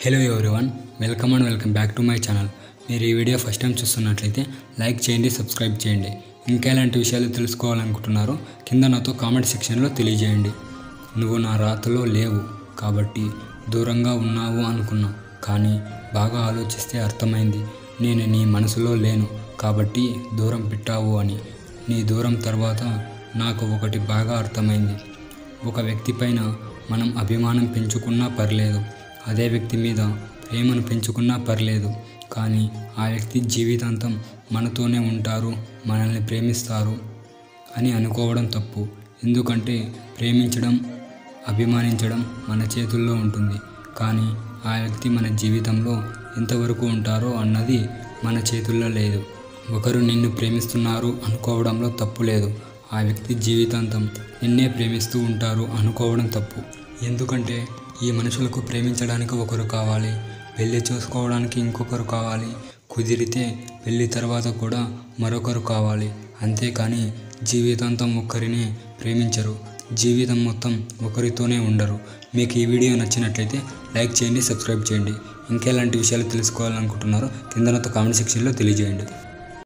Hello everyone, welcome back to my channel. మీరు ఈ video first time చూస్తున్నట్లయితే like చేయండి, సబ్స్క్రైబ్ చేయండి. ఇంకా ఎలాంటి విషయాలు తెలుసుకోవాలనుకుంటున్నారో కింద నాతో కామెంట్ సెక్షన్లో తెలియజేయండి. నువ్వు నా రాతలో లేవు కాబట్టి దూరంగా ఉన్నావు అనుకున్నా, కానీ బాగా ఆలోచిస్తే అర్థమైంది నేను నీ మనసులో లేను కాబట్టి దూరం పెట్టావు అని. నీ దూరం తర్వాత నాకు ఒకటి బాగా అర్థమైంది. ఒక వ్యక్తి పైన మనం అభిమానం పెంచుకున్నా పర్లేదు, అదే వ్యక్తి మీద ప్రేమను పెంచుకున్నా పర్లేదు, కానీ ఆ వ్యక్తి జీవితాంతం మనతోనే ఉంటారు, మనల్ని ప్రేమిస్తారు అని అనుకోవడం తప్పు. ఎందుకంటే ప్రేమించడం, అభిమానించడం మన చేతుల్లో ఉంటుంది, కానీ ఆ వ్యక్తి మన జీవితంలో ఎంతవరకు ఉంటారో అన్నది మన చేతుల్లో లేదు. ఒకరు నిన్ను ప్రేమిస్తున్నారు అనుకోవడంలో తప్పు లేదు, ఆ వ్యక్తి జీవితాంతం నిన్నే ప్రేమిస్తూ ఉంటారు అనుకోవడం తప్పు. ఎందుకంటే ఈ మనుషులకు ప్రేమించడానికి ఒకరు కావాలి, పెళ్లి చేసుకోవడానికి ఇంకొకరు కావాలి, కుదిరితే పెళ్లి తర్వాత కూడా మరొకరు కావాలి. అంతేకాని జీవితాంతం ఒక్కరినే ప్రేమించరు, జీవితం మొత్తం ఒకరితోనే ఉండరు. మీకు ఈ వీడియో నచ్చినట్లయితే లైక్ చేయండి, సబ్స్క్రైబ్ చేయండి. ఇంకెలాంటి విషయాలు తెలుసుకోవాలనుకుంటున్నారో కింద నాతో కామెంట్ సెక్షన్లో తెలియజేయండి.